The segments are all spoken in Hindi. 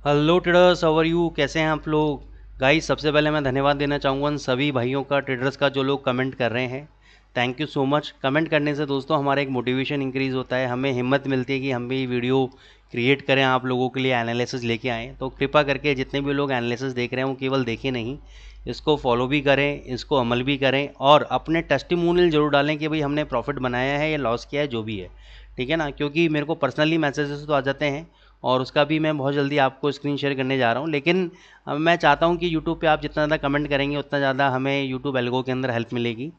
हेलो ट्रेडर्स, हाउ यू, कैसे हैं आप लोग। गाइस, सबसे पहले मैं धन्यवाद देना चाहूँगा उन सभी भाइयों का, ट्रेडर्स का, जो लोग कमेंट कर रहे हैं। Thank you so much. Comment करने से दोस्तों हमारा एक मोटिवेशन इंक्रीज़ होता है, हमें हिम्मत मिलती है कि हम भी वीडियो क्रिएट करें, आप लोगों के लिए एनालिसिस लेके आएँ। तो कृपा करके जितने भी लोग एनालिसिस देख रहे हैं वो केवल देखें नहीं, इसको फॉलो भी करें, इसको अमल भी करें और अपने टेस्टिमोनियल ज़रूर डालें कि भाई हमने प्रॉफिट बनाया है या लॉस किया है, जो भी है। ठीक है ना, क्योंकि मेरे को पर्सनली मैसेजेस तो आ जाते हैं और उसका भी मैं बहुत जल्दी आपको स्क्रीन शेयर करने जा रहा हूँ। लेकिन मैं चाहता हूँ कि यूट्यूब पे आप जितना ज़्यादा कमेंट करेंगे उतना ज़्यादा हमें यूट्यूब एल्गो के अंदर हेल्प मिलेगी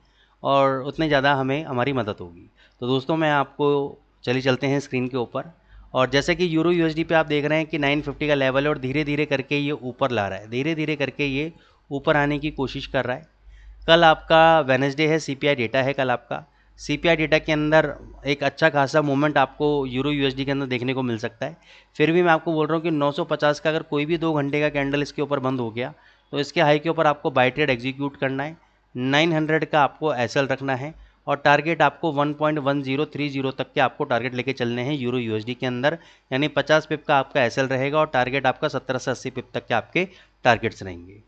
और उतने ज़्यादा हमें हमारी मदद होगी। तो दोस्तों मैं आपको चलिए चलते हैं स्क्रीन के ऊपर। और जैसे कि यूरो यूएसडी पे आप देख रहे हैं कि 950 का लेवल है और धीरे धीरे करके ये ऊपर ला रहा है, धीरे धीरे करके ये ऊपर आने की कोशिश कर रहा है। कल आपका वेडनेसडे है, सीपीआई डेटा है कल आपका। सीपीआई डेटा के अंदर एक अच्छा खासा मूवमेंट आपको यूरो यूएसडी के अंदर देखने को मिल सकता है। फिर भी मैं आपको बोल रहा हूँ कि 950 का अगर कोई भी 2 घंटे का कैंडल इसके ऊपर बंद हो गया तो इसके हाई के ऊपर आपको बाय ट्रेड एग्जीक्यूट करना है। 900 का आपको एसएल रखना है और टारगेट आपको 1.1030 तक के आपको टारगेट लेके चलने हैं यूरो यूएसडी के अंदर। यानी 50 पिप का आपका एसएल रहेगा और टारगेट आपका 17 से 80 पिप तक के आपके टारगेट्स रहेंगे।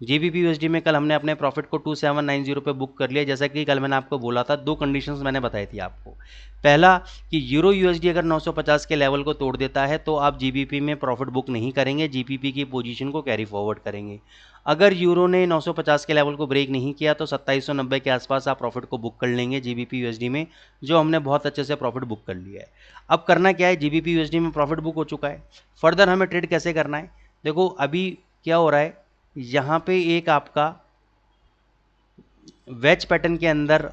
जीबीपी यूएसडी में कल हमने अपने प्रॉफिट को 2790 पे बुक कर लिया। जैसा कि कल मैंने आपको बोला था, दो कंडीशंस मैंने बताई थी आपको। पहला कि यूरो यूएसडी अगर 950 के लेवल को तोड़ देता है तो आप जीबीपी में प्रॉफिट बुक नहीं करेंगे, जीबीपी की पोजीशन को कैरी फॉरवर्ड करेंगे। अगर यूरो ने 950 के लेवल को ब्रेक नहीं किया तो 2790 के आसपास आप प्रॉफिट को बुक कर लेंगे जीबीपी यूएसडी में, जो हमने बहुत अच्छे से प्रॉफिट बुक कर लिया है। अब करना क्या है, जीबीपी यूएसडी में प्रॉफिट बुक हो चुका है, फर्दर हमें ट्रेड कैसे करना है। देखो अभी क्या हो रहा है, यहाँ पे एक आपका वेज पैटर्न के अंदर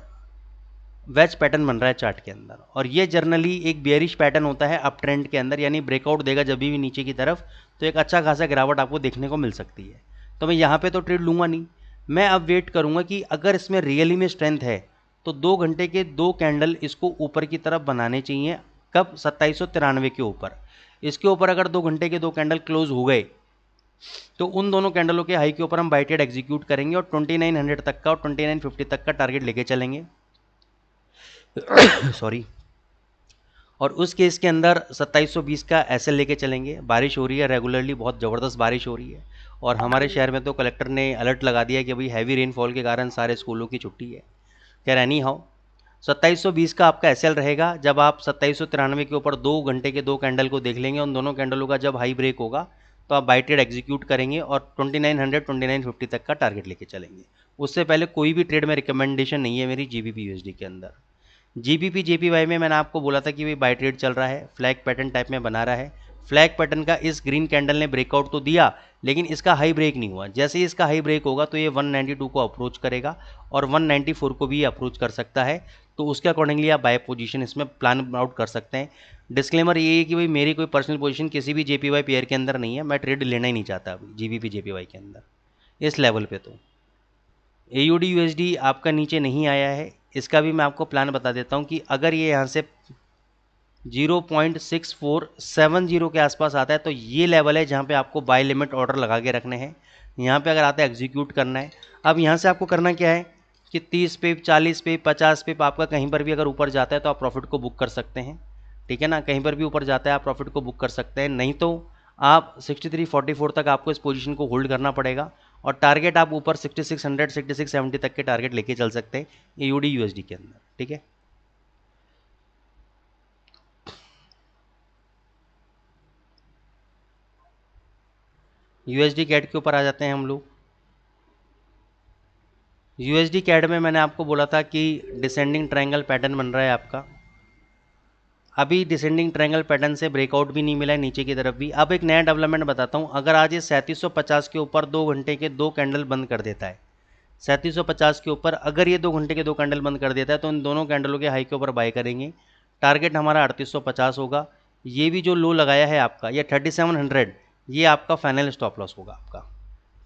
वेज पैटर्न बन रहा है चार्ट के अंदर और ये जर्नली एक बेयरिश पैटर्न होता है अप ट्रेंड के अंदर, यानी ब्रेकआउट देगा जब भी नीचे की तरफ तो एक अच्छा खासा गिरावट आपको देखने को मिल सकती है। तो मैं यहाँ पे तो ट्रेड लूँगा नहीं, मैं अब वेट करूँगा कि अगर इसमें रियली में स्ट्रेंथ है तो 2 घंटे के 2 कैंडल इसको ऊपर की तरफ बनाने चाहिए। कब? 2793 के ऊपर। इसके ऊपर अगर 2 घंटे के 2 कैंडल क्लोज हो गए तो उन दोनों कैंडलों के हाई के ऊपर हम बाय ट्रेड एग्जीक्यूट करेंगे और 2900 तक का और 2950 तक का टारगेट लेके चलेंगे। सॉरी। और उस केस के अंदर 2720 का एसएल लेके चलेंगे। बारिश हो रही है रेगुलरली, बहुत ज़बरदस्त बारिश हो रही है और हमारे शहर में तो कलेक्टर ने अलर्ट लगा दिया कि भाई हैवी रेनफॉल के कारण सारे स्कूलों की छुट्टी है। खैर एनी हाउ, 2720 का आपका एसएल रहेगा। जब आप 2793 के ऊपर 2 घंटे के 2 कैंडल को देख लेंगे, उन दोनों कैंडलों का जब हाई ब्रेक होगा तो आप बाय ट्रेड एग्जीक्यूट करेंगे और 2900 2950 तक का टारगेट लेके चलेंगे। उससे पहले कोई भी ट्रेड में रिकमेंडेशन नहीं है मेरी जीबीपी यूएसडी के अंदर। जीबीपी जेपीवाई में मैंने आपको बोला था कि भाई बाय ट्रेड चल रहा है, फ्लैग पैटर्न टाइप में बना रहा है। फ्लैग पैटर्न का इस ग्रीन कैंडल ने ब्रेकआउट तो दिया लेकिन इसका हाई ब्रेक नहीं हुआ। जैसे ही इसका हाई ब्रेक होगा तो ये 192 को अप्रोच करेगा और 194 को भी अप्रोच कर सकता है। तो उसके अकॉर्डिंगली आप बाय पोजीशन इसमें प्लान आउट कर सकते हैं। डिस्क्लेमर ये है कि भाई मेरी कोई पर्सनल पोजीशन किसी भी जेपीवाई पेयर के अंदर नहीं है, मैं ट्रेड लेना ही नहीं चाहता अभी जीबीपी जेपीवाई के अंदर इस लेवल पे। तो एयूडी यूएसडी आपका नीचे नहीं आया है, इसका भी मैं आपको प्लान बता देता हूँ कि अगर ये यहाँ से 0.6470 के आसपास आता है तो ये लेवल है जहाँ पे आपको बाय लिमिट ऑर्डर लगा के रखने हैं। यहाँ पे अगर आता है एग्जीक्यूट करना है। अब यहाँ से आपको करना क्या है कि 30 पे 40 पे 50 पे आपका कहीं पर भी अगर ऊपर जाता है तो आप प्रॉफिट को बुक कर सकते हैं। ठीक है ना, कहीं पर भी ऊपर जाता है आप प्रॉफिट को बुक कर सकते हैं, नहीं तो आप 6344 तक आपको इस पोजीशन को होल्ड करना पड़ेगा और टारगेट आप ऊपर 6600 6670 तक के टारगेट लेके चल सकते हैं एयूडी यूएसडी के अंदर। ठीक है, यूएसडी कैड के ऊपर आ जाते हैं हम लोग। यूएसडी कैड में मैंने आपको बोला था कि डिसेंडिंग ट्रायंगल पैटर्न बन रहा है आपका। अभी डिसेंडिंग ट्रायंगल पैटर्न से ब्रेकआउट भी नहीं मिला है नीचे की तरफ भी। अब एक नया डेवलपमेंट बताता हूँ, अगर आज ये 3750 के ऊपर 2 घंटे के 2 कैंडल बंद कर देता है, 3750 के ऊपर अगर ये 2 घंटे के 2 कैंडल बंद कर देता है तो इन दोनों कैंडलों के हाई के ऊपर बाय करेंगे। टारगेट हमारा 3850 होगा। ये भी जो लो लगाया है आपका ये 3700, ये आपका फाइनल स्टॉप लॉस होगा आपका।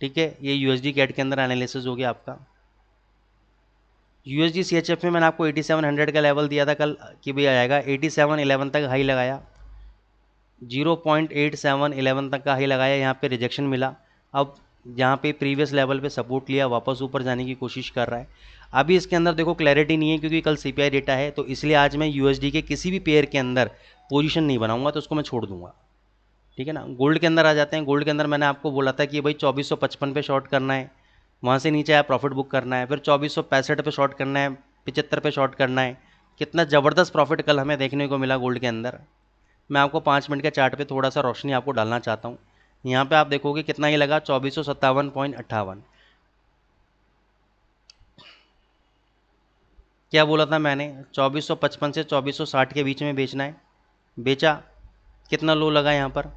ठीक है, ये यूएसडी कैट के अंदर एनालिसिस हो गया आपका। यूएसडी सीएचएफ में मैंने आपको 8700 का लेवल दिया था कल कि भाई आएगा, 8711 तक हाई लगाया, 0.8711 तक का हाई लगाया, यहाँ पे रिजेक्शन मिला। अब यहाँ पे प्रीवियस लेवल पे सपोर्ट लिया, वापस ऊपर जाने की कोशिश कर रहा है। अभी इसके अंदर देखो क्लैरिटी नहीं है क्योंकि कल सीपीआई डेटा है, तो इसलिए आज मैं यूएसडी के किसी भी पेयर के अंदर पोजीशन नहीं बनाऊंगा, तो उसको मैं छोड़ दूंगा। ठीक है ना। गोल्ड के अंदर आ जाते हैं। गोल्ड के अंदर मैंने आपको बोला था कि भाई 2455 पे शॉर्ट करना है, वहाँ से नीचे आया प्रॉफिट बुक करना है, फिर 2465 पे शॉर्ट करना है, 75 पे शॉर्ट करना है। कितना ज़बरदस्त प्रॉफिट कल हमें देखने को मिला गोल्ड के अंदर। मैं आपको 5 मिनट के चार्ट पे थोड़ा सा रोशनी आपको डालना चाहता हूँ। यहाँ पे आप देखोगे कितना ही लगा, 2457.58। क्या बोला था मैंने, 2455 से 2460 के बीच में बेचना है, बेचा। कितना लो लगा यहाँ पर,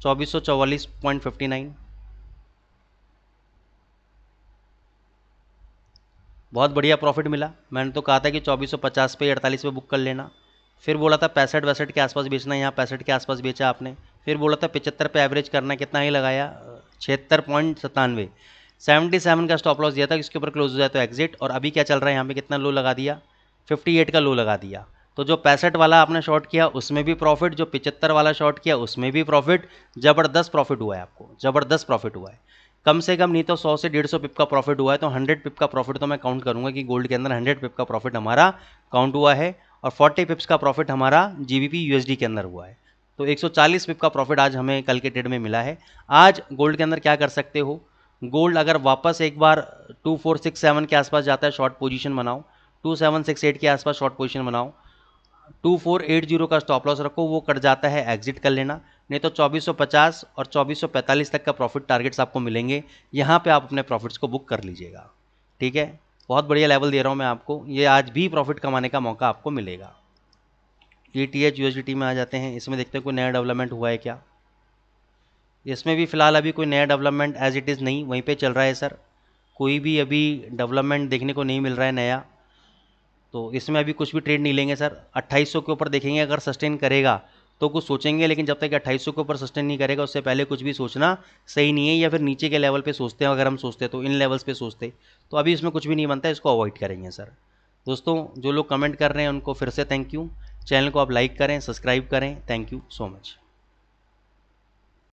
2444.59। बहुत बढ़िया प्रॉफिट मिला। मैंने तो कहा था कि 2450 पे 48 पे बुक कर लेना। फिर बोला था 65 के आसपास बेचना है, यहाँ 65 के आसपास बेचा आपने। फिर बोला था 75 पे एवरेज करना है, कितना ही लगाया, 76.97। 77 का स्टॉप लॉस दिया था, इसके ऊपर क्लोज हो जाए तो एग्जिट। और अभी क्या चल रहा है, यहाँ पे कितना लो लगा दिया, 58 का लो लगा दिया। तो जो 65 वाला आपने शॉर्ट किया उसमें भी प्रॉफिट, जो 75 वाला शॉर्ट किया उसमें भी प्रॉफिट। ज़बरदस्त प्रॉफिट हुआ है आपको, ज़बरदस्त प्रॉफिट हुआ है। कम से कम नहीं तो 100 से 150 पिप का प्रॉफिट हुआ है, तो 100 पिप का प्रॉफिट तो मैं काउंट करूंगा कि गोल्ड के अंदर 100 पिप का प्रॉफिट हमारा काउंट हुआ है। और 40 पिप्स का प्रॉफिट हमारा जीबीपी यूएसडी के अंदर हुआ है। तो 140 पिप का प्रॉफिट आज हमें कल के ट्रेड में मिला है। आज गोल्ड के अंदर क्या कर सकते हो, गोल्ड अगर वापस एक बार 2467 के आसपास जाता है, शॉर्ट पोजीशन बनाओ। 2768 के आसपास शॉर्ट पोजीशन बनाओ। 2480 का स्टॉप लॉस रखो, वो कट जाता है एग्जिट कर लेना। नहीं तो 2450 और 2445 तक का प्रॉफिट टारगेट्स आपको मिलेंगे, यहाँ पे आप अपने प्रॉफिट्स को बुक कर लीजिएगा। ठीक है, बहुत बढ़िया लेवल दे रहा हूँ मैं आपको, ये आज भी प्रॉफिट कमाने का मौका आपको मिलेगा। ETH USDT में आ जाते हैं, इसमें देखते हैं कोई नया डेवलपमेंट हुआ है क्या। इसमें भी फिलहाल अभी कोई नया डेवलपमेंट एज इट इज़ नहीं, वहीं पे चल रहा है सर। कोई भी अभी डेवलपमेंट देखने को नहीं मिल रहा है नया, तो इसमें अभी कुछ भी ट्रेड नहीं लेंगे सर। 2800 के ऊपर देखेंगे, अगर सस्टेन करेगा तो कुछ सोचेंगे, लेकिन जब तक 2800 के ऊपर सस्टेन नहीं करेगा उससे पहले कुछ भी सोचना सही नहीं है। या फिर नीचे के लेवल पे सोचते हैं, अगर हम सोचते तो इन लेवल्स पे सोचते, तो अभी इसमें कुछ भी नहीं बनता है, इसको अवॉइड करेंगे सर। दोस्तों जो लोग कमेंट कर रहे हैं उनको फिर से थैंक यू। चैनल को आप लाइक करें, सब्सक्राइब करें। Thank you so much.